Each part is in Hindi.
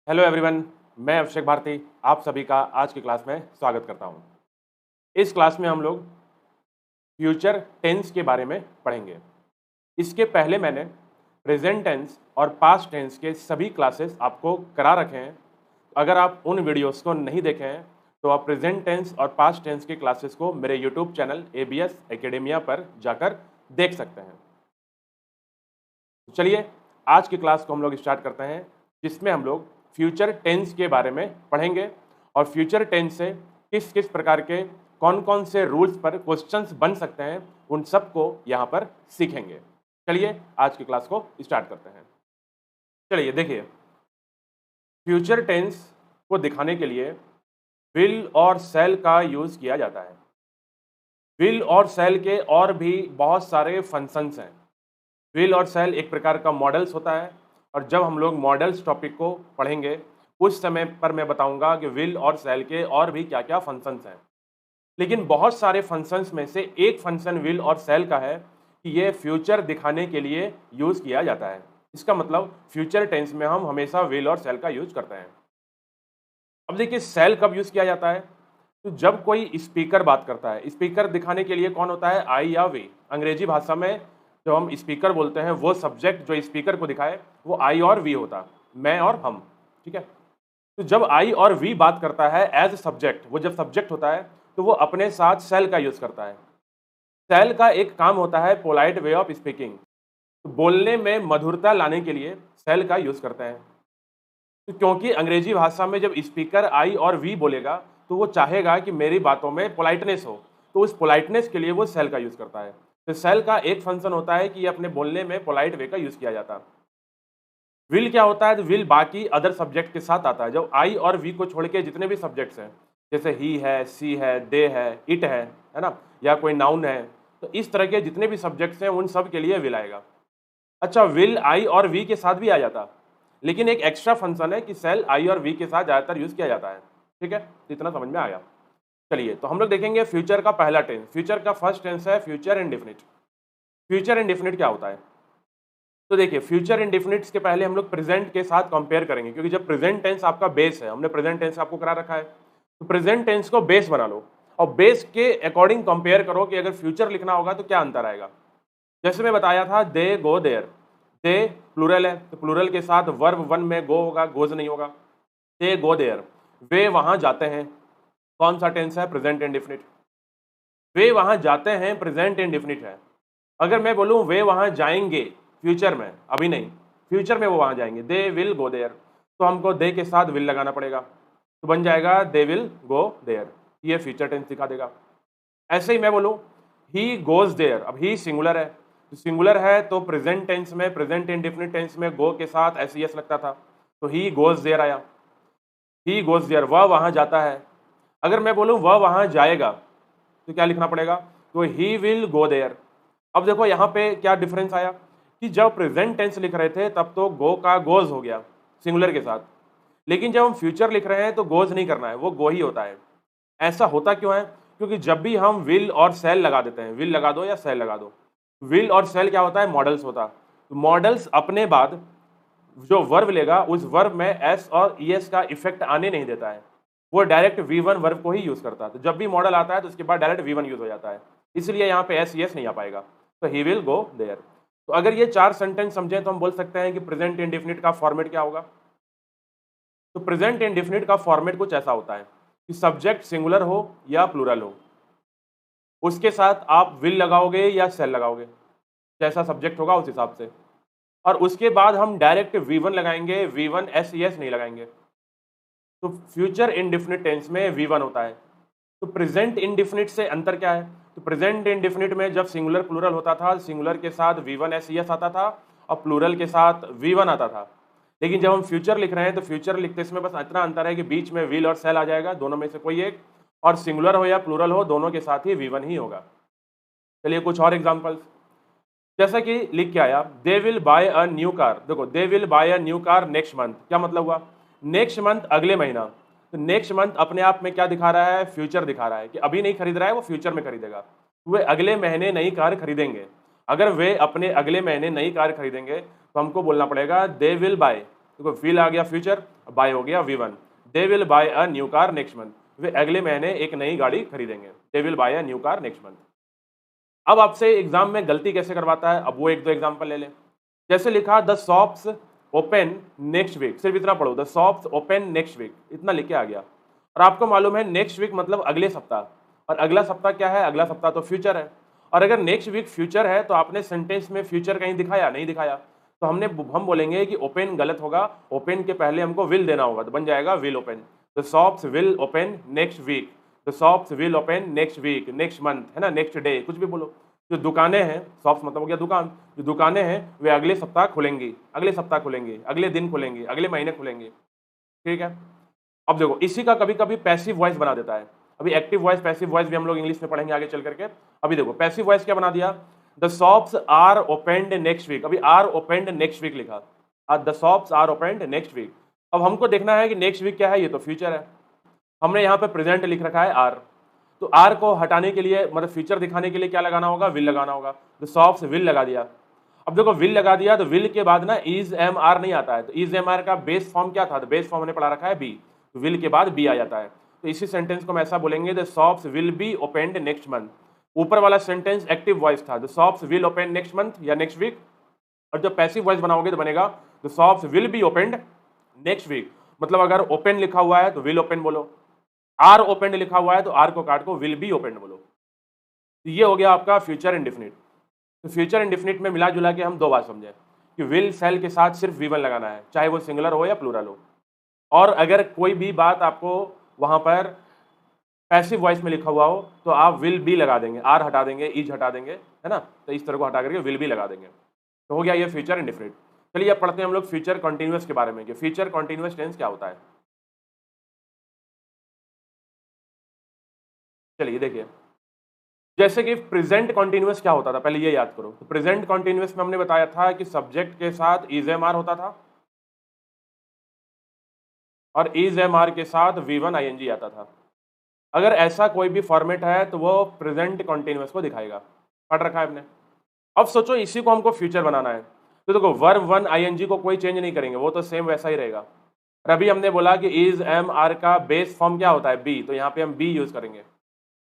हेलो एवरीवन, मैं अभिषेक भारती आप सभी का आज की क्लास में स्वागत करता हूं। इस क्लास में हम लोग फ्यूचर टेंस के बारे में पढ़ेंगे। इसके पहले मैंने प्रेजेंट टेंस और पास्ट टेंस के सभी क्लासेस आपको करा रखे हैं। अगर आप उन वीडियोस को नहीं देखे हैं तो आप प्रेजेंट टेंस और पास्ट टेंस के क्लासेस को मेरे यूट्यूब चैनल ABS एकेडेमिया पर जाकर देख सकते हैं। चलिए आज की क्लास को हम लोग स्टार्ट करते हैं, जिसमें हम लोग फ्यूचर टेंस के बारे में पढ़ेंगे और फ्यूचर टेंस से किस किस प्रकार के कौन कौन से रूल्स पर क्वेश्चंस बन सकते हैं उन सब को यहाँ पर सीखेंगे। चलिए आज की क्लास को स्टार्ट करते हैं। चलिए देखिए, फ्यूचर टेंस को दिखाने के लिए विल और शैल का यूज़ किया जाता है। विल और शैल के और भी बहुत सारे फंक्शंस हैं। विल और शैल एक प्रकार का मॉडल्स होता है और जब हम लोग मॉडल्स टॉपिक को पढ़ेंगे उस समय पर मैं बताऊंगा कि विल और शैल के और भी क्या क्या फंक्शंस हैं। लेकिन बहुत सारे फंक्शंस में से एक फंक्शन विल और शैल का है कि ये फ्यूचर दिखाने के लिए यूज़ किया जाता है। इसका मतलब फ्यूचर टेंस में हम हमेशा विल और शैल का यूज़ करते हैं। अब देखिए, शैल कब यूज़ किया जाता है? तो जब कोई स्पीकर बात करता है। स्पीकर दिखाने के लिए कौन होता है? आई या वी। अंग्रेजी भाषा में जब हम स्पीकर बोलते हैं वो सब्जेक्ट जो स्पीकर को दिखाए वो आई और वी होता, मैं और हम। ठीक है, तो जब आई और वी बात करता है एज सब्जेक्ट, वो जब सब्जेक्ट होता है तो वो अपने साथ शैल का यूज़ करता है। शैल का एक काम होता है पोलाइट वे ऑफ स्पीकिंग, तो बोलने में मधुरता लाने के लिए शैल का यूज़ करते हैं। तो क्योंकि अंग्रेजी भाषा में जब स्पीकर आई और वी बोलेगा तो वो चाहेगा कि मेरी बातों में पोलाइटनेस हो, तो उस पोलाइटनेस के लिए वो शैल का यूज़ करता है। तो शैल का एक फंक्शन होता है कि ये अपने बोलने में पोलाइट वे का यूज़ किया जाता है। विल क्या होता है? तो विल बाकी अदर सब्जेक्ट के साथ आता है। जब आई और वी को छोड़ के जितने भी सब्जेक्ट्स हैं, जैसे ही है, सी है, दे है, इट है ना, या कोई नाउन है, तो इस तरह के जितने भी सब्जेक्ट्स हैं उन सब के लिए विल आएगा। अच्छा, विल आई और वी के साथ भी आ जाता, लेकिन एक एक्स्ट्रा फंक्शन है कि सेल आई और वी के साथ ज़्यादातर यूज़ किया जाता है। ठीक है, तो इतना समझ में आ गया। चलिए तो हम लोग देखेंगे फ्यूचर का पहला टेंस। फ्यूचर का फर्स्ट टेंस है फ्यूचर इंडेफिनिट। फ्यूचर इंडेफिनिट क्या होता है? तो देखिए, फ्यूचर इंडेफिनिट्स के पहले हम लोग प्रेजेंट के साथ कंपेयर करेंगे, क्योंकि जब प्रेजेंट टेंस आपका बेस है, हमने प्रेजेंट टेंस आपको करा रखा है, तो प्रेजेंट टेंस को बेस बना लो और बेस के अकॉर्डिंग कंपेयर करो कि अगर फ्यूचर लिखना होगा तो क्या अंतर आएगा। जैसे मैं बताया था, दे गो देयर, दे प्लूरल है तो प्लूरल के साथ वर्ब वन में गो होगा, गोज नहीं होगा। दे गो देयर, वे वहां जाते हैं, कौन सा टेंस है? Present indefinite. वे वहां जाते हैं प्रेजेंट इंडेफिनिट है। अगर मैं बोलूं वे वहां जाएंगे, फ्यूचर में, अभी नहीं, फ्यूचर में वो वहां जाएंगे, दे विल गो देयर, तो हमको दे के साथ विल लगाना पड़ेगा, तो बन जाएगा दे विल गो देयर। ये फ्यूचर टेंस दिखा देगा। ऐसे ही मैं बोलूं ही गोज देयर, अब ही सिंगुलर है, तो सिंगुलर है तो प्रेजेंट टेंस में, प्रेजेंट इंडेफिनिट टेंस में गो के साथ एस लगता था, तो ही गोज देयर आया। ही गोज देयर, वह वहां जाता है। अगर मैं बोलूं वह वहां जाएगा तो क्या लिखना पड़ेगा? तो ही विल गो देयर। अब देखो यहाँ पे क्या डिफरेंस आया कि जब प्रेजेंट टेंस लिख रहे थे तब तो गो का गोज हो गया सिंगुलर के साथ, लेकिन जब हम फ्यूचर लिख रहे हैं तो गोज नहीं करना है, वो गो ही होता है। ऐसा होता क्यों है? क्योंकि जब भी हम विल और सेल लगा देते हैं, विल लगा दो या सेल लगा दो, विल और सेल क्या होता है? मॉडल्स होता है। तो मॉडल्स अपने बाद जो वर्ब लेगा उस वर्ब में एस और ईएस का इफेक्ट आने नहीं देता है, वो डायरेक्ट V1 वर्ब को ही यूज करता है। तो जब भी मॉडल आता है तो उसके बाद डायरेक्ट V1 यूज हो जाता है, इसलिए यहाँ पे एस ईएस नहीं आ पाएगा। तो ही विल गो देयर। तो अगर ये चार सेंटेंस समझें तो हम बोल सकते हैं कि प्रेजेंट इंडेफिनिट का फॉर्मेट क्या होगा। तो प्रेजेंट इंडेफिनिट का फॉर्मेट कुछ ऐसा होता है कि सब्जेक्ट सिंगुलर हो या प्लूरल हो, उसके साथ आप विल लगाओगे या सेल लगाओगे, जैसा सब्जेक्ट होगा उस हिसाब से, और उसके बाद हम डायरेक्ट V1 लगाएंगे, V1 SES नहीं लगाएंगे। तो फ्यूचर इंडेफिनिट टेंस में V1 होता है। तो प्रेजेंट इंडेफिनिट से अंतर क्या है? तो प्रेजेंट इंडेफिनिट में जब सिंगुलर प्लूरल होता था, सिंगुलर के साथ V1 SES आता था और प्लूरल के साथ V1 आता था। लेकिन जब हम फ्यूचर लिख रहे हैं तो फ्यूचर लिखते समय बस इतना अंतर है कि बीच में विल और सेल आ जाएगा, दोनों में से कोई एक, और सिंगुलर हो या प्लूरल हो दोनों के साथ ही V1 ही होगा। चलिए कुछ और एग्जाम्पल्स, जैसा कि लिख के आया, they will buy a new car. देखो, they will buy a new car next month, क्या मतलब हुआ? नेक्स्ट मंथ अगले महीना। तो नेक्स्ट मंथ अपने आप में क्या दिखा रहा है? फ्यूचर दिखा रहा है कि अभी नहीं खरीद रहा है, वो फ्यूचर में खरीदेगा। वे अगले महीने नई कार खरीदेंगे। अगर वे अपने अगले महीने नई कार खरीदेंगे तो हमको बोलना पड़ेगा दे विल बाय, देखो विल आ गया फ्यूचर, बाय हो गया V1। They will buy a new car next month, वे अगले महीने एक नई गाड़ी खरीदेंगे। They will buy a new car next month. अब आपसे एग्जाम में गलती कैसे करवाता है, अब वो एक दो एग्जाम्पल ले लें। जैसे लिखा the shops open next week, सिर्फ इतना पढ़ो, the shops open next week, इतना लिख के आ गया। और आपको मालूम है नेक्स्ट वीक मतलब अगले सप्ताह, और अगला सप्ताह क्या है, अगला सप्ताह तो फ्यूचर है। और अगर नेक्स्ट वीक फ्यूचर है तो आपने सेंटेंस में फ्यूचर कहीं दिखाया, नहीं दिखाया, तो हम बोलेंगे कि ओपन गलत होगा, ओपन के पहले हमको विल देना होगा, तो बन जाएगा will open. The shops will open next week, the shops will open next week, next month, है ना, नेक्स्ट डे, कुछ भी बोलो। जो दुकानें हैं, शॉप्स मतलब हो गया दुकान, जो दुकानें हैं वे अगले सप्ताह खुलेंगी, अगले सप्ताह खुलेंगी, अगले दिन खुलेंगी, अगले महीने खुलेंगी। ठीक है। अब देखो इसी का कभी कभी पैसिव वॉइस बना देता है। अभी एक्टिव वॉइस पैसिव वॉइस भी हम लोग इंग्लिश में पढ़ेंगे आगे चल करके। अभी देखो पैसिव वॉइस क्या बना दिया, the shops are opened next week, अभी आर ओपेंड नेक्स्ट वीक लिखा, the shops are opened next week. अब हमको देखना है कि नेक्स्ट वीक क्या है, ये तो फ्यूचर है, हमने यहाँ पे प्रेजेंट लिख रखा है आर, तो आर को हटाने के लिए मतलब फ्यूचर दिखाने के लिए क्या लगाना होगा, विल लगाना होगा। द शॉप्स विल लगा दिया। अब देखो विल लगा दिया तो विल के बाद ना इज एम आर नहीं आता है, तो इज एम आर का बेस फॉर्म क्या था, तो बेस फॉर्म हमने पढ़ा रखा है बी, तो विल के बाद बी आ जाता है। तो इसी सेंटेंस को हम ऐसा बोलेंगे, the shops will be opened next month. ऊपर वाला सेंटेंस एक्टिव वॉइस था, the shops will open next month या नेक्स्ट वीक, और जब पैसिव वॉइस बनाओगे तो बनेगा the shops will be opened next week. मतलब अगर ओपन लिखा हुआ है तो विल ओपन बोलो, आर ओपेंड लिखा हुआ है तो आर को काट को विल बी ओपेंड बोलो। तो ये हो गया आपका फ्यूचर इंडेफिनिट। तो फ्यूचर इंडेफिनिट में मिला जुला के हम दो बात समझे कि विल सेल के साथ सिर्फ V1 लगाना है, चाहे वो सिंगुलर हो या प्लूरल हो। और अगर कोई भी बात आपको वहां पर पैसिव वॉइस में लिखा हुआ हो तो आप विल बी लगा देंगे, आर हटा देंगे, इज हटा देंगे, है ना, तो इस तरह को हटा करके विल बी लगा देंगे। तो हो गया ये फ्यूचर इंडेफिनिट। चलिए अब पढ़ते हैं हम लोग फ्यूचर कॉन्टिन्यूअस के बारे में कि फ्यूचर कॉन्टिन्यूअस टेंस क्या होता है। चलिए देखिए, जैसे कि प्रेजेंट कॉन्टिन्यूअस क्या होता था, पहले ये याद करो। तो प्रेजेंट कॉन्टिन्यूअस में हमने बताया था कि सब्जेक्ट के साथ इज एम आर होता था और इज एम आर के साथ V1 ING आता था। अगर ऐसा कोई भी फॉर्मेट है तो वो प्रेजेंट कॉन्टिन्यूअस को दिखाएगा, पढ़ रखा है आपने। अब सोचो इसी को हमको फ्यूचर बनाना है, तो देखो वर्ब 1 ING को कोई चेंज नहीं करेंगे, वो तो सेम वैसा ही रहेगा। और अभी हमने बोला कि इज एम आर का बेस फॉर्म क्या होता है, बी, तो यहाँ पे हम बी यूज करेंगे।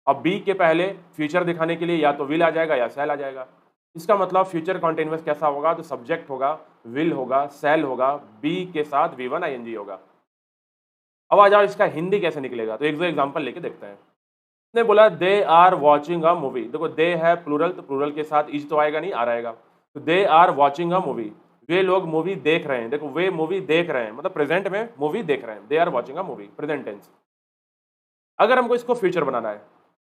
अब बी के पहले फ्यूचर दिखाने के लिए या तो विल आ जाएगा या सेल आ जाएगा। इसका मतलब फ्यूचर कॉन्टिन्यूअस कैसा होगा, तो सब्जेक्ट होगा, विल होगा, सेल होगा, बी के साथ V1 ING होगा। अब आ जाओ इसका हिंदी कैसे निकलेगा, तो एक दो एग्जांपल लेके देखते हैं। ने बोला they are watching a movie, देखो दे है प्लूरल, तो प्लूरल के साथ इज तो आएगा नहीं, आ रहेगा। तो they are watching a movie, वे लोग मूवी देख रहे हैं। देखो वे मूवी देख रहे हैं मतलब प्रेजेंट में मूवी देख रहे हैं, they are watching a movie, present tense. अगर हमको इसको फ्यूचर बनाना है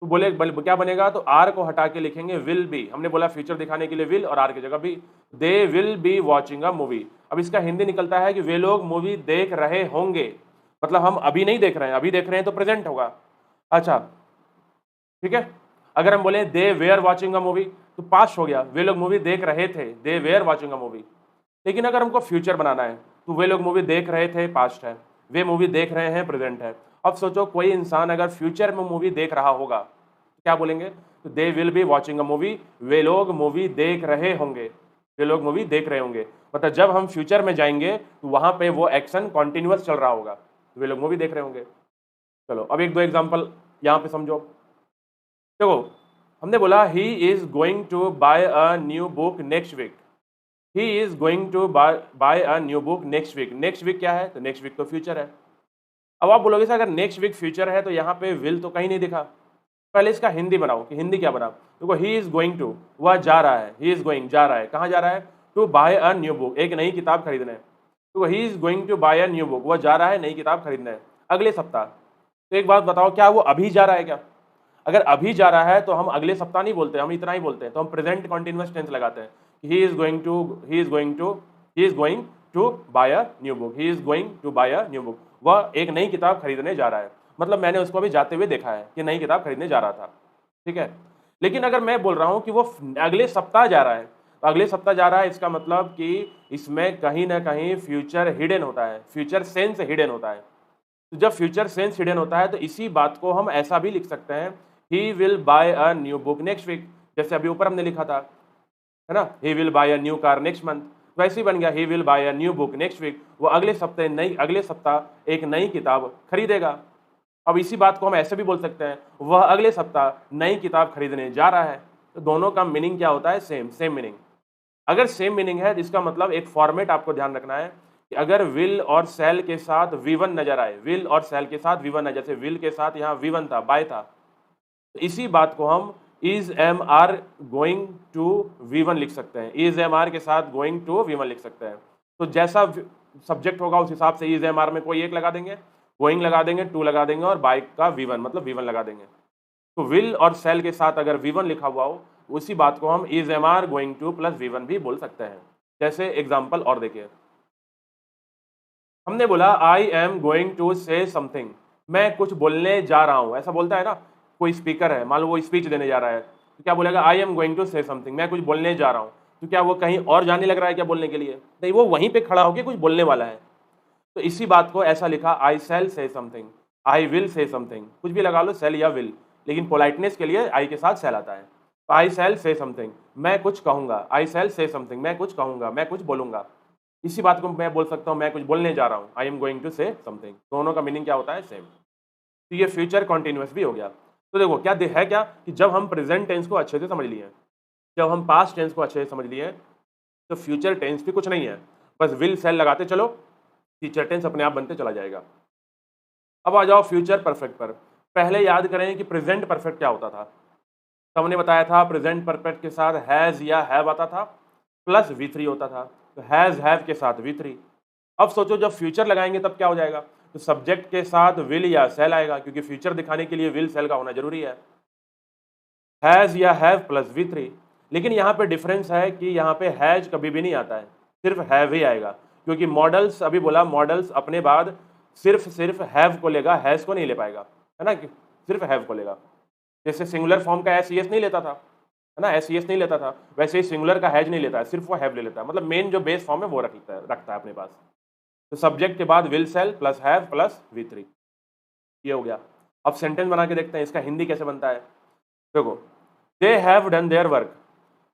तो बोले क्या बनेगा, तो आर को हटा के लिखेंगे विल बी, हमने बोला फ्यूचर दिखाने के लिए विल और आर की जगह be, they will be watching a movie. अब इसका हिंदी निकलता है कि वे लोग मूवी देख रहे होंगे, मतलब हम अभी नहीं देख रहे हैं, अभी देख रहे हैं तो प्रेजेंट होगा। अच्छा ठीक है। अगर हम बोले दे वेयर वॉचिंग अ मूवी तो पास्ट हो गया, वे लोग मूवी देख रहे थे, दे वेयर वॉचिंग अ मूवी। लेकिन अगर हमको फ्यूचर बनाना है तो वे लोग मूवी देख रहे थे, पास्ट है, वे मूवी देख रहे हैं, प्रेजेंट है। अब सोचो कोई इंसान अगर फ्यूचर में मूवी देख रहा होगा तो क्या बोलेंगे, तो they will be watching a movie, वे लोग मूवी देख रहे होंगे, वे लोग मूवी देख रहे होंगे। मतलब जब हम फ्यूचर में जाएंगे तो वहां पे वो एक्शन कॉन्टिन्यूअस चल रहा होगा, तो वे लोग मूवी देख रहे होंगे। चलो अब एक दो एग्जाम्पल यहाँ पे समझो। देखो हमने बोला he is going to buy a new book next week, he is going to buy a new book next week. Next week क्या है, तो नेक्स्ट वीक तो फ्यूचर है। अब आप बोलोगे सर अगर नेक्स्ट वीक फ्यूचर है तो यहाँ पे विल तो कहीं नहीं दिखा, पहले इसका हिंदी बनाओ कि हिंदी क्या बना। देखो ही इज गोइंग टू, वह जा रहा है, ही इज गोइंग जा रहा है, कहाँ जा रहा है, to buy a new book, एक नई किताब खरीदने। तो he is going to buy a new book, वह जा रहा है नई किताब खरीदने अगले सप्ताह। तो एक बात बताओ, क्या वो अभी जा रहा है क्या? अगर अभी जा रहा है तो हम अगले सप्ताह नहीं बोलते, हम इतना ही बोलते हैं, तो हम प्रेजेंट कॉन्टिन्यूअस टेंस लगाते हैं। He is going to, he is going to, he is going to buy a new book, he is going to buy a new book, वह एक नई किताब खरीदने जा रहा है। मतलब मैंने उसको अभी जाते हुए देखा है कि नई किताब खरीदने जा रहा था, ठीक है। लेकिन अगर मैं बोल रहा हूं कि वो अगले सप्ताह जा रहा है, तो अगले सप्ताह जा रहा है इसका मतलब कि इसमें कहीं ना कहीं फ्यूचर हिडन होता है, फ्यूचर सेंस हिडन होता है। तो जब फ्यूचर सेंस हिडन होता है तो इसी बात को हम ऐसा भी लिख सकते हैं, he will buy a new book next week, जैसे अभी ऊपर हमने लिखा था, है ना, he will buy a new car next month. वैसे ही बन गया he will buy a new book next week, वो अगले सप्ताह एक नई किताब खरीदेगा। अब इसी बात को हम ऐसे भी बोल सकते हैं, वह अगले सप्ताह नई किताब खरीदने जा रहा है। तो दोनों का मीनिंग क्या होता है? Same meaning. अगर सेम मीनिंग है, जिसका मतलब एक फॉर्मेट आपको ध्यान रखना है कि अगर विल और सेल के साथ वी1 नजर आए, विल और सेल के साथ वी1 है, जैसे विल के साथ यहाँ वी1 था, बाय था, तो इसी बात को हम is am are going to वी1 लिख सकते हैं। इज एम आर के साथ गोइंग टू वी1 लिख सकते हैं। तो जैसा सब्जेक्ट होगा उस हिसाब से इज एम आर में कोई एक लगा देंगे, गोइंग लगा देंगे, टू लगा देंगे, और बाय का वी1 मतलब वी1 लगा देंगे। तो विल और सेल के साथ अगर वी1 लिखा हुआ हो, उसी बात को हम is am are going to plus वी1 भी बोल सकते हैं। जैसे एग्जाम्पल और देखिए, हमने बोला I am going to say something, मैं कुछ बोलने जा रहा हूं, ऐसा बोलता है ना कोई स्पीकर है, मान लो वो स्पीच देने जा रहा है, तो क्या बोलेगा? I am going to say something, मैं कुछ बोलने जा रहा हूं। तो क्या वो कहीं और जाने लग रहा है क्या बोलने के लिए? नहीं, वो वहीं पे खड़ा होकर कुछ बोलने वाला है। तो इसी बात को ऐसा लिखा, I shall say something, I will say something, कुछ भी लगा लो, सेल या विल, लेकिन पोलाइटनेस के लिए आई के साथ सेल आता है। तो आई शैल से समथिंग, मैं कुछ कहूंगा, आई शैल से समथिंग, मैं कुछ कहूंगा, मैं कुछ बोलूंगा। इसी बात को मैं बोल सकता हूँ, मैं कुछ बोलने जा रहा हूँ, I am going to say something. दोनों का मीनिंग क्या होता है? सेम। तो ये फ्यूचर कॉन्टिन्यूअस भी हो गया। तो देखो क्या है क्या कि जब हम प्रेजेंट टेंस को अच्छे से समझ लिए, जब हम पास्ट टेंस को अच्छे से समझ लिए, तो फ्यूचर टेंस भी कुछ नहीं है, बस विल सेल लगाते चलो, फ्यूचर टेंस अपने आप बनते चला जाएगा। अब आ जाओ फ्यूचर परफेक्ट पर। पहले याद करें कि प्रेजेंट परफेक्ट क्या होता था। तो हमने बताया था प्रेजेंट परफेक्ट के साथ हैज या हैव आता था, प्लस V3 होता था। तो हैज हैव के साथ V3। अब सोचो जब फ्यूचर लगाएंगे तब क्या हो जाएगा? तो सब्जेक्ट के साथ विल या सेल आएगा, क्योंकि फ्यूचर दिखाने के लिए विल सेल का होना जरूरी है। हैज या हैव प्लस V3। लेकिन यहाँ पे डिफरेंस है कि यहाँ पे हैज कभी भी नहीं आता है, सिर्फ हैव ही आएगा, क्योंकि मॉडल्स, अभी बोला मॉडल्स अपने बाद सिर्फ हैव को लेगा, हैज को नहीं ले पाएगा, है ना, कि सिर्फ हैव को लेगा। जैसे सिंगुलर फॉर्म का एस नहीं लेता था, है ना, एस नहीं लेता था, वैसे ही सिंगुलर का हैज नहीं लेता है, सिर्फ वो हैव ले लेता है। मतलब मेन जो बेस फॉर्म है वो रखता है अपने पास। तो सब्जेक्ट के बाद will shall plus have plus V3, ये हो गया। अब सेंटेंस बना के देखते हैं इसका हिंदी कैसे बनता है। देखो, they have done their work,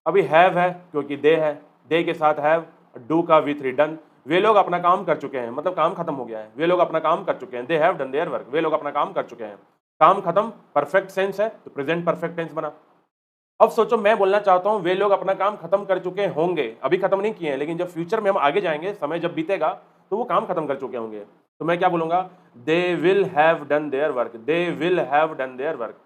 अभी हैव है क्योंकि दे है, दे के साथ हैव, डू का V3 डन, वे लोग अपना काम कर चुके हैं, मतलब काम खत्म हो गया है, वे लोग अपना काम कर चुके हैं, they have done their work, वे लोग अपना काम कर चुके हैं। काम खत्म, परफेक्ट सेंस है तो प्रेजेंट परफेक्ट टेंस बना। अब सोचो मैं बोलना चाहता हूं वे लोग अपना काम खत्म कर चुके होंगे, अभी खत्म नहीं किए हैं, लेकिन जब फ्यूचर में हम आगे जाएंगे, समय जब बीतेगा तो वो काम खत्म कर चुके होंगे। तो मैं क्या बोलूंगा? They will have done their work, they will have done their work.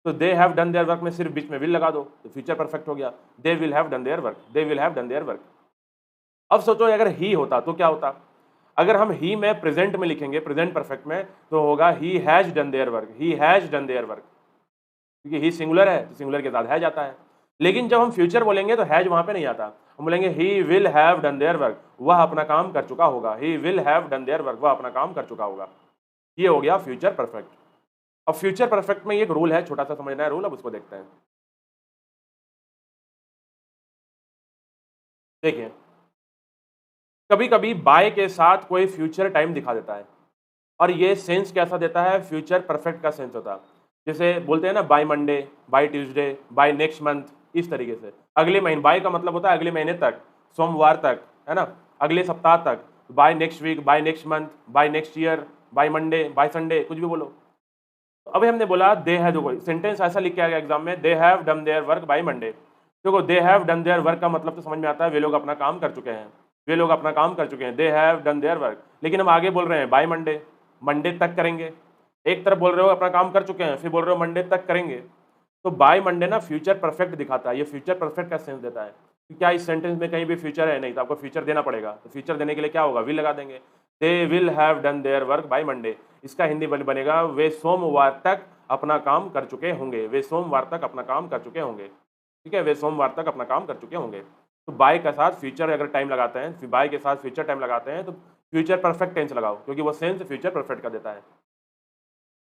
तो they have done their work में सिर्फ बीच में विल लगा दो तो फ्यूचर परफेक्ट हो गया, दे will have done their work, they will have done their work. अब सोचो अगर ही होता तो क्या होता? अगर हम ही में प्रेजेंट में लिखेंगे, प्रेजेंट परफेक्ट में, तो होगा he has done their work, he has done their work, क्योंकि ही सिंगुलर है तो सिंगुलर के साथ हैज आता है। लेकिन जब हम फ्यूचर बोलेंगे तो हैज वहां पे नहीं आता, हम बोलेंगे ही will have done their work, वह अपना काम कर चुका होगा, he will have done their work, वह अपना काम कर चुका होगा। ये हो गया फ्यूचर परफेक्ट। अब फ्यूचर परफेक्ट में एक रूल है, छोटा सा समझना है रूल, अब उसको देखते हैं। देखिए, कभी कभी बाय के साथ कोई फ्यूचर टाइम दिखा देता है, और ये सेंस कैसा देता है? फ्यूचर परफेक्ट का सेंस होता है। जैसे बोलते हैं ना by Monday, by Tuesday, by next month, इस तरीके से। अगले महीने, बाय का मतलब होता है अगले महीने तक, सोमवार तक, है ना, अगले सप्ताह तक। By next week, by next month, by next year, by Monday, by Sunday, कुछ भी बोलो। तो अभी हमने बोला दे है, देखो सेंटेंस ऐसा लिख के आ गया एग्जाम में, they have done their work by Monday. देखो they have done their work का मतलब तो समझ में आता है वे लोग अपना काम कर चुके हैं, वे लोग अपना काम कर चुके हैं, they have done their work. लेकिन हम आगे बोल रहे हैं बाय मंडे, मंडे तक करेंगे। एक तरफ बोल रहे हो अपना काम कर चुके हैं, फिर बोल रहे हो मंडे तक करेंगे। तो बाय मंडे ना फ्यूचर परफेक्ट दिखाता है, ये फ्यूचर परफेक्ट का सेंस देता है कि क्या इस सेंटेंस में कहीं भी फ्यूचर है? नहीं, तो आपको फ्यूचर देना पड़ेगा। तो फ्यूचर देने के लिए क्या होगा? विल लगा देंगे, दे will have done their work by Monday. इसका हिंदी बनेगा वे सोमवार तक अपना काम कर चुके होंगे, वे सोमवार तक अपना काम कर चुके होंगे। ठीक है, वे सोमवार तक अपना काम कर चुके होंगे। तो बाय के साथ फ्यूचर अगर टाइम लगाते हैं, फिर बाय के साथ फ्यूचर टाइम लगाते हैं, तो फ्यूचर परफेक्ट टेंस लगाओ, क्योंकि वो सेंस फ्यूचर परफेक्ट का देता है।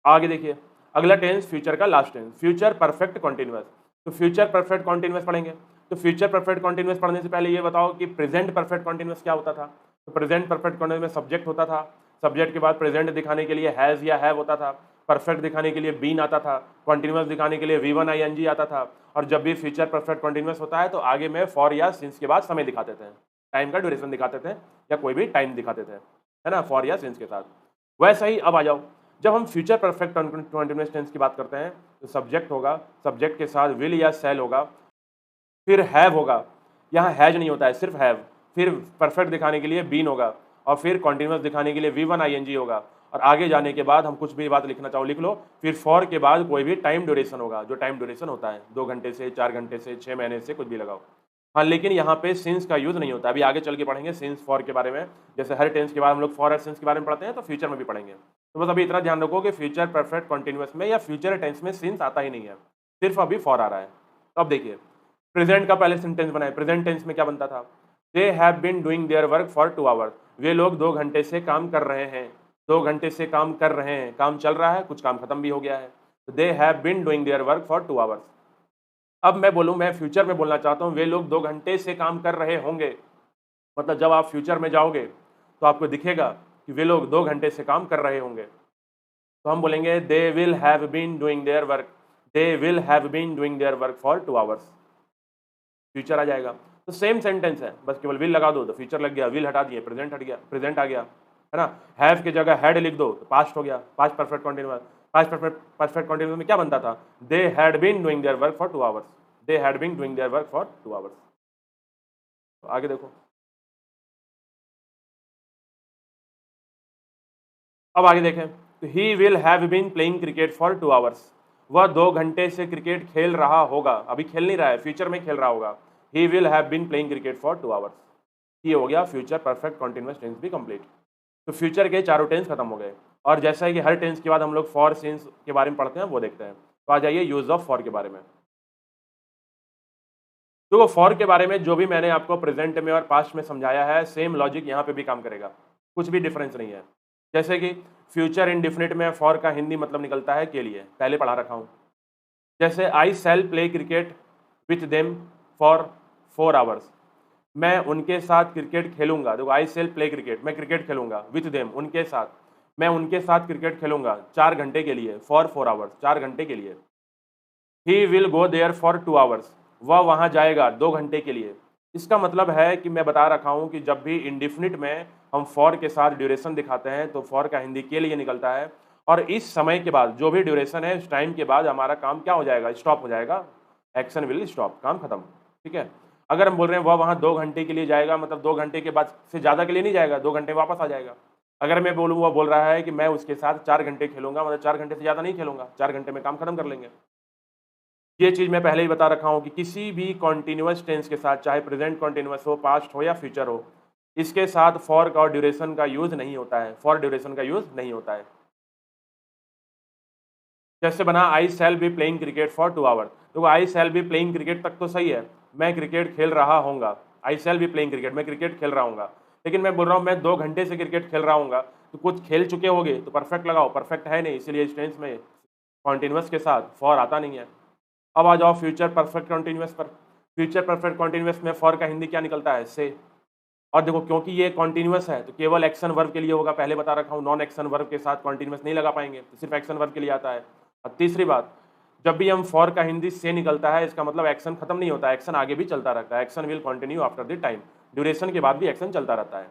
आगे देखिए, अगला टेंस फ्यूचर का last tense, future perfect continuous. तो फ्यूचर परफेक्ट कॉन्टिन्यूअस पढ़ेंगे। तो फ्यूचर परफेक्ट कॉन्टिन्यूअस पढ़ने से पहले ये बताओ कि प्रेजेंट परफेक्ट कॉन्टिन्यूअस क्या होता था? तो प्रेजेंट परफेक्ट कॉन्टिन्यूअस में सब्जेक्ट होता था, सब्जेक्ट के बाद प्रेजेंट दिखाने के लिए हैज या हैव होता था, परफेक्ट दिखाने के लिए बीन आता था, कॉन्टिन्यूअस दिखाने के लिए V1 ING आता था, और जब भी फ्यूचर परफेक्ट कॉन्टिन्यूअस होता है तो आगे में फॉर या सिंस के बाद समय दिखा देते हैं। टाइम का ड्यूरेशन दिखाते थे या कोई भी टाइम दिखाते थे, है ना, फॉर या सिंस के साथ। वैसा ही अब आ जाओ, जब हम फ्यूचर परफेक्ट कंटिन्यूअस टेंस की बात करते हैं तो सब्जेक्ट होगा, सब्जेक्ट के साथ विल या शैल होगा, फिर हैव होगा, यहाँ हैज नहीं होता है, सिर्फ हैव, फिर परफेक्ट दिखाने के लिए बीन होगा, और फिर कॉन्टिन्यूअस दिखाने के लिए V1 ING होगा, और आगे जाने के बाद हम कुछ भी बात लिखना चाहो लिख लो, फिर फॉर के बाद कोई भी टाइम ड्यूरेशन होगा, जो टाइम ड्यूरेशन होता है 2 घंटे से, 4 घंटे से, 6 महीने से, कुछ भी लगाओ। हाँ, लेकिन यहाँ पे सिंस का यूज नहीं होता। अभी आगे चल के पढ़ेंगे सिंस फॉर के बारे में, जैसे हर टेंस के बाद हम लोग फॉर और सिंस के बारे में पढ़ते हैं, तो फ्यूचर में भी पढ़ेंगे। तो बस अभी इतना ध्यान रखो कि फ्यूचर परफेक्ट कंटिन्यूअस में या फ्यूचर टेंस में सिंस आता ही नहीं है, सिर्फ अभी फॉर आ रहा है। तो अब देखिए, प्रेजेंट का पहले सेंटेंस बनाए। प्रेजेंट टेंस में क्या बनता था? They have been doing their work for 2 hours. वे लोग 2 घंटे से काम कर रहे हैं। 2 घंटे से काम कर रहे हैं, काम चल रहा है, कुछ काम खत्म भी हो गया है। They have been doing their work for 2 hours. अब मैं बोलूँ, मैं फ्यूचर में बोलना चाहता हूँ वे लोग 2 घंटे से काम कर रहे होंगे। मतलब जब आप फ्यूचर में जाओगे तो आपको दिखेगा कि वे लोग 2 घंटे से काम कर रहे होंगे, तो हम बोलेंगे they will have been doing their work. They will have been doing their work for 2 hours. Future आ जाएगा। तो सेम सेंटेंस है, बस केवल विल लगा दो तो फ्यूचर लग गया, विल हटा दिए प्रेजेंट हट गया, प्रेजेंट आ गया, है ना। हैव की जगह हैड लिख दो तो पास्ट हो गया, past perfect continuous. Past perfect continuous में क्या बनता था? They had been doing their work for 2 hours. They had been doing their work for 2 hours. तो आगे देखो, अब आगे देखें तो he will have been playing cricket for 2 hours. वह 2 घंटे से क्रिकेट खेल रहा होगा। अभी खेल नहीं रहा है, फ्यूचर में खेल रहा होगा। He will have been playing cricket for 2 hours. ये हो गया फ्यूचर परफेक्ट कंटिन्यूअस टेंस भी कंप्लीट। तो फ्यूचर के चारों टेंस खत्म हो गए, और जैसा है कि हर टेंस के बाद हम लोग फॉर सिंस के बारे में पढ़ते हैं, वो देखते हैं। तो आ जाइए यूज ऑफ फॉर के बारे में। तो फॉर के बारे में जो भी मैंने आपको प्रेजेंट में और पास्ट में समझाया है, सेम लॉजिक यहाँ पे भी काम करेगा, कुछ भी डिफरेंस नहीं है। जैसे कि फ्यूचर इंडिफिनिट में फॉर का हिंदी मतलब निकलता है के लिए, पहले पढ़ा रखा हूँ। जैसे I shall play cricket with them for 4 hours. मैं उनके साथ क्रिकेट खेलूंगा। देखो, आई शैल प्ले क्रिकेट, मैं क्रिकेट खेलूंगा, विथ देम उनके साथ, मैं उनके साथ क्रिकेट खेलूंगा 4 घंटे के लिए, फॉर 4 आवर्स, 4 घंटे के लिए। He will go there for 2 hours. वह वहाँ जाएगा 2 घंटे के लिए। इसका मतलब है कि मैं बता रखा हूँ कि जब भी इंडिफिनिट में हम फॉर के साथ ड्यूरेशन दिखाते हैं तो फॉर का हिंदी के लिए निकलता है, और इस समय के बाद जो भी ड्यूरेशन है, इस टाइम के बाद हमारा काम क्या हो जाएगा? स्टॉप हो जाएगा। एक्शन विल स्टॉप, काम खत्म। ठीक है। अगर हम बोल रहे हैं वह वहाँ 2 घंटे के लिए जाएगा, मतलब 2 घंटे के बाद से ज़्यादा के लिए नहीं जाएगा, 2 घंटे वापस आ जाएगा। अगर मैं बोलूँ, वह बोल रहा है कि मैं उसके साथ 4 घंटे खेलूंगा, मतलब 4 घंटे से ज़्यादा नहीं खेलूंगा, 4 घंटे में काम खत्म कर लेंगे। ये चीज़ मैं पहले ही बता रखा हूँ कि किसी भी कॉन्टिन्यूअस टेंस के साथ, चाहे प्रेजेंट कॉन्टिन्यूअस हो, पास्ट हो या फ्यूचर हो, इसके साथ फॉर का और ड्यूरेशन का यूज नहीं होता है। फॉर ड्यूरेशन का यूज नहीं होता है। जैसे बना I shall be playing cricket for 2 hours. तो I shall be playing cricket तक तो सही है, मैं क्रिकेट खेल रहा होऊंगा। I shall be playing cricket, मैं क्रिकेट खेल रहा हूँगा। लेकिन मैं बोल रहा हूँ मैं 2 घंटे से क्रिकेट खेल रहा हूँगा, तो कुछ खेल चुके होगे तो परफेक्ट लगाओ, परफेक्ट है नहीं, इसलिए इस टेंस में कॉन्टिन्यूअस के साथ फॉर आता नहीं है। अब आ जाओ फ्यूचर परफेक्ट कॉन्टिन्यूअस पर। फ्यूचर परफेक्ट कॉन्टिन्यूअस में फॉर का हिंदी क्या निकलता है? से। और देखो, क्योंकि ये कॉन्टिन्यूअस है तो केवल एक्शन वर्ब के लिए होगा, पहले बता रखा हूँ। नॉन एक्शन वर्ब के साथ कॉन्टिन्यूअस नहीं लगा पाएंगे, तो सिर्फ एक्शन वर्ब के लिए आता है। और तीसरी बात, जब भी हम फॉर का हिंदी से निकलता है, इसका मतलब एक्शन खत्म नहीं होता, एक्शन आगे भी चलता रहता है। Action will continue after the time, duration के बाद भी एक्शन चलता रहता है।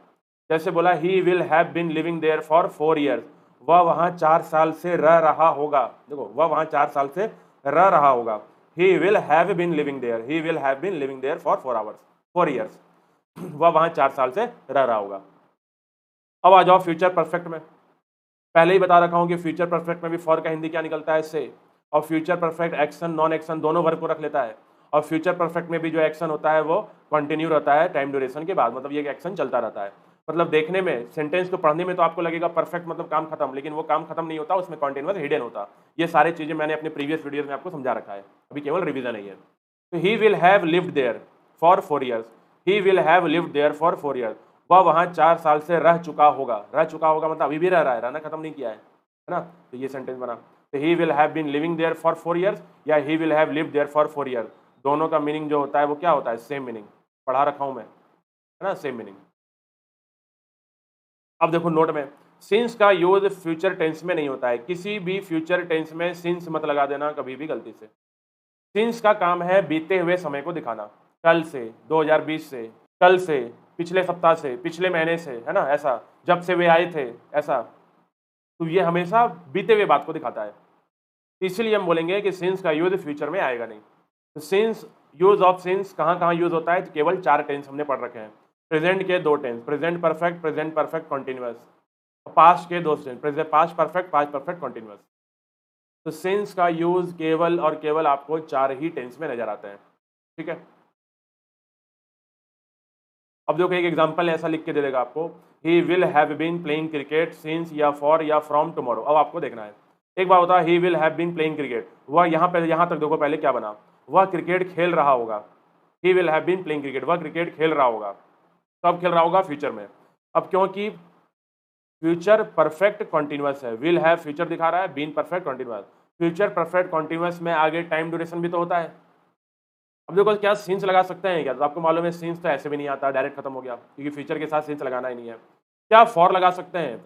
जैसे बोला he will have been living there for 4 years. वह वहाँ 4 साल से रह रहा होगा। देखो, वह वहाँ 4 साल से रह रहा होगा। He will have been living there, he will have been living there for 4 hours, 4 years. वह वहाँ 4 साल से रह रहा होगा। अब आ जाओ फ्यूचर परफेक्ट में। पहले ही बता रखा हूँ कि फ्यूचर परफेक्ट में भी फॉर का हिंदी क्या निकलता है? से। और future perfect action non action दोनों वर्ब को रख लेता है, और फ्यूचर परफेक्ट में भी जो एक्शन होता है वो कंटिन्यू रहता है टाइम ड्यूरेशन के बाद, मतलब ये एक्शन चलता रहता है। मतलब देखने में, सेंटेंस को पढ़ने में तो आपको लगेगा परफेक्ट मतलब काम खत्म, लेकिन वो काम खत्म नहीं होता, उसमें कंटिन्यूअस हिडन होता। ये सारी चीजें मैंने अपने प्रीवियस वीडियोस में आपको समझा रखा है, अभी केवल रिवीजन ही है। तो he will have lived there for 4 years. He will have lived there for 4 years. वह वहाँ 4 साल से रह चुका होगा। रह चुका होगा मतलब अभी भी रह रहा है, रहना खत्म नहीं किया है ना। तो ये सेंटेंस बना। तो he will have been living there for 4 years या he will have lived there for 4 years, दोनों का मीनिंग जो होता है वो क्या होता है? Same meaning. पढ़ा रखा हूं मैं, है ना, सेम मीनिंग। अब देखो नोट में, सिंस का यूज फ्यूचर टेंस में नहीं होता है। किसी भी फ्यूचर टेंस में सिंस मत लगा देना कभी भी गलती से। सिंस का काम है बीते हुए समय को दिखाना। कल से, 2020 से, कल से, पिछले सप्ताह से, पिछले महीने से, है ना, ऐसा, जब से वे आए थे, ऐसा। तो ये हमेशा बीते हुए बात को दिखाता है। इसलिए हम बोलेंगे कि सिंस का यूज फ्यूचर में आएगा नहीं। तो सिंस, यूज ऑफ सिंस कहाँ कहाँ यूज होता है, तो केवल 4 टेंस हमने पढ़ रखे हैं। प्रेजेंट के 2 tense, present perfect continuous. Past के 2 टेंस, पास्ट परफेक्ट कॉन्टिन्यूअस। तो सिंस का यूज केवल और केवल आपको 4 ही टेंस में नजर आते हैं। ठीक है, अब देखो एक एग्जांपल ऐसा लिख के दे देगा आपको, he will have been playing cricket since या फॉर या फ्रॉम टुमारो। अब आपको देखना है, एक बार होता है he will have been playing cricket, वह यहाँ पे, यहाँ तक देखो पहले क्या बना, वह क्रिकेट खेल रहा होगा। He will have been playing cricket, वह क्रिकेट खेल रहा होगा। कब खेल रहा होगा, फ्यूचर में। अब क्योंकि फ्यूचर परफेक्ट कॉन्टिन्यूअस है, विल हैव फ्यूचर दिखा रहा है, been perfect continuous. Future perfect continuous में आगे टाइम ड्यूरेशन भी तो होता है। अब देखो क्या सिंस लगा सकते हैं क्या, तो आपको मालूम है सिंस तो ऐसे भी नहीं आता, डायरेक्ट खत्म हो गया, क्योंकि फ्यूचर के साथ सिंस लगाना ही नहीं है। क्या फॉर लगा सकते हैं,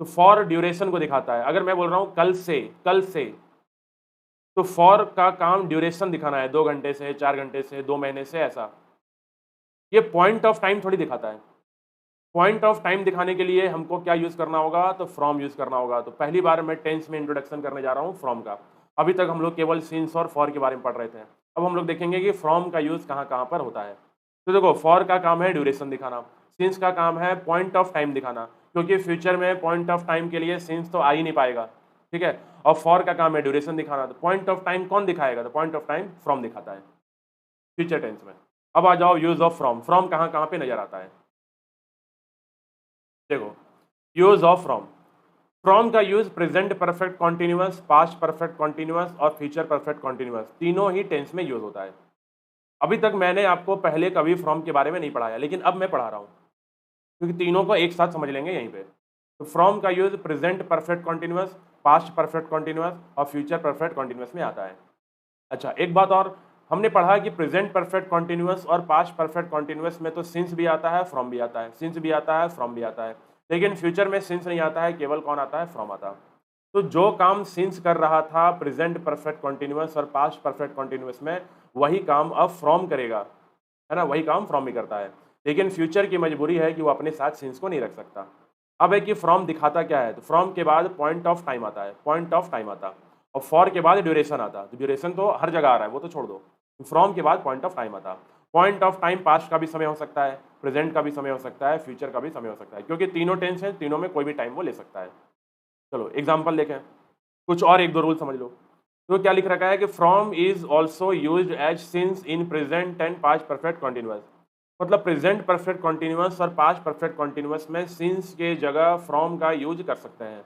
तो फॉर ड्यूरेशन को दिखाता है। अगर मैं बोल रहा हूँ कल से, तो फॉर का काम ड्यूरेशन दिखाना है, 2 घंटे से, 4 घंटे से, 2 महीने से, ऐसा। ये पॉइंट ऑफ टाइम थोड़ी दिखाता है। पॉइंट ऑफ टाइम दिखाने के लिए हमको क्या यूज करना होगा, तो फ्रॉम यूज करना होगा। तो पहली बार मैं टेंस में इंट्रोडक्शन करने जा रहा हूँ फ्रॉम का। अभी तक हम लोग केवल सिंस और फॉर के बारे में पढ़ रहे थे। अब हम लोग देखेंगे कि फ्रॉम का यूज कहाँ कहाँ पर होता है। तो देखो फॉर का काम है ड्यूरेशन दिखाना, सिंस का काम है पॉइंट ऑफ टाइम दिखाना, क्योंकि फ्यूचर में पॉइंट ऑफ टाइम के लिए सिंस तो आ ही नहीं पाएगा। ठीक है, और फॉर का काम है ड्यूरेशन दिखाना। तो पॉइंट ऑफ टाइम कौन दिखाएगा, तो पॉइंट ऑफ टाइम फ्रॉम दिखाता है फ्यूचर टेंस में। अब आ जाओ यूज ऑफ फ्रॉम। फ्रॉम कहाँ कहाँ पे नजर आता है, देखो यूज ऑफ फ्रॉम। फ्रॉम का use present perfect continuous, past perfect continuous और फ्यूचर परफेक्ट कॉन्टिन्यूअस, तीनों ही टेंस में यूज होता है। अभी तक मैंने आपको पहले कभी फ्रॉम के बारे में नहीं पढ़ाया, लेकिन अब मैं पढ़ा रहा हूँ, क्योंकि तीनों को एक साथ समझ लेंगे यहीं पे। तो फ्रॉम का use present perfect continuous, past perfect continuous और फ्यूचर परफेक्ट कॉन्टिन्यूअस में आता है। अच्छा एक बात और, हमने पढ़ा कि प्रेजेंट परफेक्ट कॉन्टिन्यूअस और पास्ट परफेक्ट कॉन्टिन्यूअस में तो सिंस भी आता है, फ्रॉम भी आता है, सिंस भी आता है, फ्रॉम भी आता है। लेकिन फ्यूचर में सिंस नहीं आता है, केवल कौन आता है, फ्रॉम आता है। तो जो काम सिंस कर रहा था प्रेजेंट परफेक्ट कॉन्टिन्यूअस और पास्ट परफेक्ट कॉन्टिन्यूअस में, वही काम अब फ्रॉम करेगा, है ना, वही काम फ्रॉम भी करता है। लेकिन फ्यूचर की मजबूरी है कि वो अपने साथ सिंस को नहीं रख सकता। अब है कि फ्रॉम दिखाता क्या है, तो फ्रॉम के बाद पॉइंट ऑफ टाइम आता है, पॉइंट ऑफ टाइम आता, और फॉर के बाद ड्यूरेशन आता। तो ड्यूरेशन तो हर जगह आ रहा है, वो तो छोड़ दो। फ्रॉम के बाद पॉइंट ऑफ टाइम आता। पॉइंट ऑफ टाइम पास्ट का भी समय हो सकता है, प्रेजेंट का भी समय हो सकता है, फ्यूचर का भी समय हो सकता है, क्योंकि तीनों टेंस हैं, तीनों में कोई भी टाइम वो ले सकता है। चलो एग्जाम्पल देखें, कुछ और एक दो रूल समझ लो। तो क्या लिख रखा है कि from is also use as since in present and past perfect continuous. मतलब प्रेजेंट परफेक्ट कॉन्टिन्यूअस और पास्ट परफेक्ट कॉन्टिन्यूअस में सिंस के जगह फ्रॉम का यूज कर सकते हैं।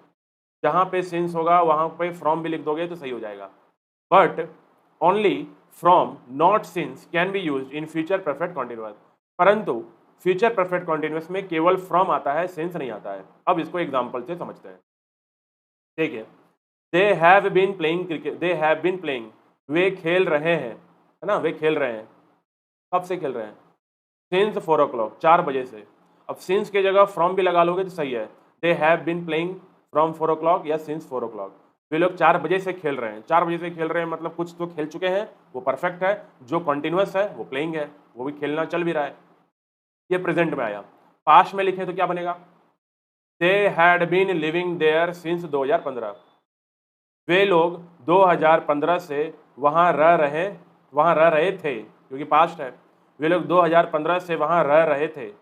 जहाँ पे सिंस होगा वहाँ पे फ्रॉम भी लिख दोगे तो सही हो जाएगा। But only from not since can be use in future perfect continuous. परंतु फ्यूचर परफेक्ट कॉन्टिन्यूअस में केवल फ्रॉम आता है, सिंस नहीं आता है। अब इसको एग्जाम्पल से समझते हैं। देखिए, they have been playing cricket, they have been playing, वे खेल रहे हैं, है ना, वे खेल रहे हैं। कब से खेल रहे हैं, सिंस 4 o'clock, 4 बजे से। अब सिंस की जगह फ्रॉम भी लगा लोगे तो सही है। They have been playing from 4 o'clock या सिंस 4 o'clock। वे लोग 4 बजे से खेल रहे हैं। 4 बजे से खेल रहे हैं मतलब कुछ तो खेल चुके हैं, वो परफेक्ट है। जो कॉन्टिन्यूअस है वो प्लेइंग है, वो भी खेलना चल भी रहा है। ये प्रेजेंट में आया। पास्ट में लिखे तो क्या बनेगा, they had been living there since 2015। वे लोग 2015 से वहाँ रह रहे थे, क्योंकि पास्ट है। वे लोग 2015 से वहाँ रह रहे थे।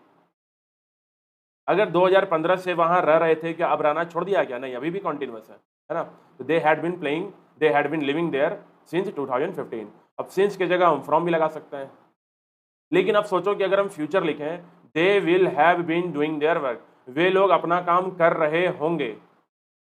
अगर 2015 से वहाँ रह रहे थे, क्या अब रहना छोड़ दिया क्या, नहीं, अभी भी कॉन्टिन्यूअस है ना। तो they had been playing, they had been living there since 2015। अब सिंस की जगह हम फ्रॉम भी लगा सकते हैं। लेकिन अब सोचो कि अगर हम फ्यूचर लिखें, they will have been doing their work, वे लोग अपना काम कर रहे होंगे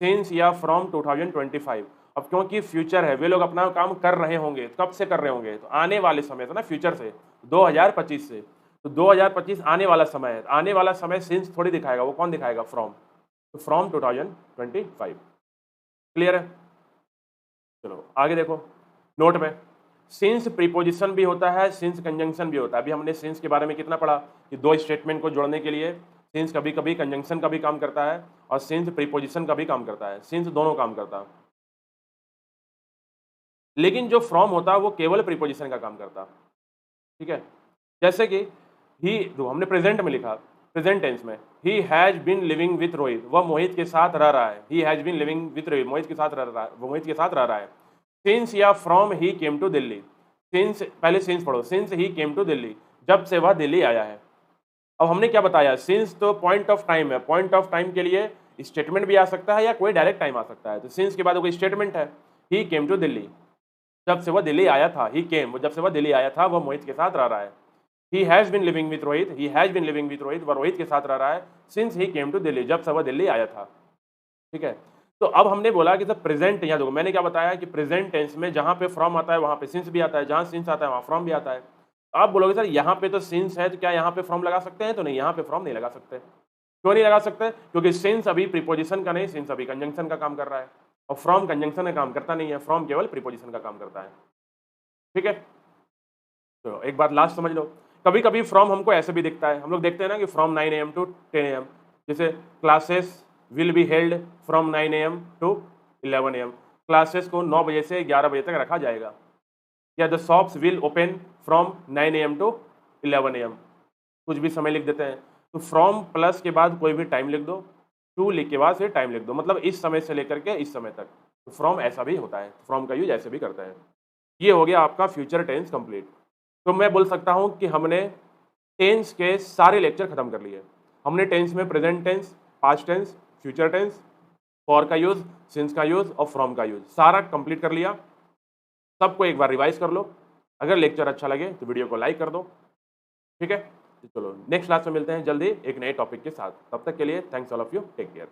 सिंस या फ्रॉम 2025। अब क्योंकि फ्यूचर है, वे लोग अपना काम कर रहे होंगे, तो कब से कर रहे होंगे, तो आने वाले समय से ना, फ्यूचर से, 2025 से। तो 2025 आने वाला समय है, आने वाला समय सिंस थोड़ी दिखाएगा, वो कौन दिखाएगा, फ्रॉम। तो फ्रॉम 2025। क्लियर है। चलो आगे देखो, नोट में सिंस प्रीपोजिशन भी होता है, सिंस कंजंक्शन भी होता है। अभी हमने सिंस के बारे में कितना पढ़ा कि दो स्टेटमेंट को जोड़ने के लिए सिंस कभी कभी कंजंक्शन का भी काम करता है और सिंस प्रीपोजिशन का भी काम करता है, सिंस दोनों काम करता है। लेकिन जो फ्रॉम होता है वो केवल प्रीपोजिशन का काम करता है। ठीक है, जैसे कि ही, जो हमने प्रेजेंट में लिखा, प्रेजेंट टेंस में, he has been living with Rohit, वह मोहित के साथ रह रहा है। He has been living with Rohit, Mohit के साथ रह रहा है, वो मोहित के साथ रह रहा है। सिंस या from he came to Delhi, since, पहले सिंस पढ़ो, since he came to Delhi, जब से वह दिल्ली आया है। अब हमने क्या बताया, सिंस तो पॉइंट ऑफ टाइम है, पॉइंट ऑफ टाइम के लिए स्टेटमेंट भी आ सकता है या कोई डायरेक्ट टाइम आ सकता है। तो सिंस के बाद कोई स्टेटमेंट है, ही केम टू दिल्ली, जब से वह दिल्ली आया था, ही केम, जब से वह दिल्ली आया था, वह मोहित के साथ रह रहा है। He has been living with Rohit, he has been living with Rohit, वह रोहित के साथ रह रहा है, since he came to Delhi, जब से वह दिल्ली आया था। ठीक है, तो अब हमने बोला कि सर प्रेजेंट, यहाँ देखो मैंने क्या बताया कि प्रेजेंट टेंस में जहाँ पे फ्रॉम आता है वहाँ पे सिंस भी आता है, जहाँ सिंस आता है वहाँ फ्रॉम भी आता है। आप बोलोगे सर यहाँ पे तो सिंस है, तो क्या यहाँ पे फ्रॉम लगा सकते हैं? तो नहीं, यहाँ पे फ्रॉम नहीं लगा सकते। क्यों नहीं लगा सकते? क्योंकि सिंस अभी प्रीपोजिशन का नहीं, सिंस अभी कंजंक्शन का काम कर रहा है, और फ्रॉम कंजंक्शन का काम करता नहीं है, फ्रॉम केवल प्रीपोजिशन का काम करता है। ठीक है, तो एक बात लास्ट समझ लो, कभी कभी फ्रॉम हमको ऐसे भी दिखता है, हम लोग देखते हैं ना कि फ्रॉम 9 AM टू 10 AM, जैसे classes will be held from 9 AM to 11 AM, classes को 9 बजे से 11 बजे तक रखा जाएगा। या the shops will open from 9 AM to 11 AM, कुछ भी समय लिख देते हैं। तो फ्रॉम प्लस के बाद कोई भी टाइम लिख दो, टू लिख के बाद से टाइम लिख दो, मतलब इस समय से लेकर के इस समय तक। तो फ्रॉम ऐसा भी होता है, फ्रॉम का यूज ऐसे भी करते हैं। ये हो गया आपका फ्यूचर टेंस कंप्लीट। तो मैं बोल सकता हूँ कि हमने टेंस के सारे लेक्चर खत्म कर लिए। हमने टेंस में present tense, past tense, future tense, for का यूज, सिंस का यूज और फ्रॉम का यूज सारा कंप्लीट कर लिया। सबको एक बार रिवाइज कर लो। अगर लेक्चर अच्छा लगे तो वीडियो को लाइक कर दो। ठीक है, तो चलो नेक्स्ट क्लास में मिलते हैं जल्दी एक नए टॉपिक के साथ। तब तक के लिए thanks all of you, take care.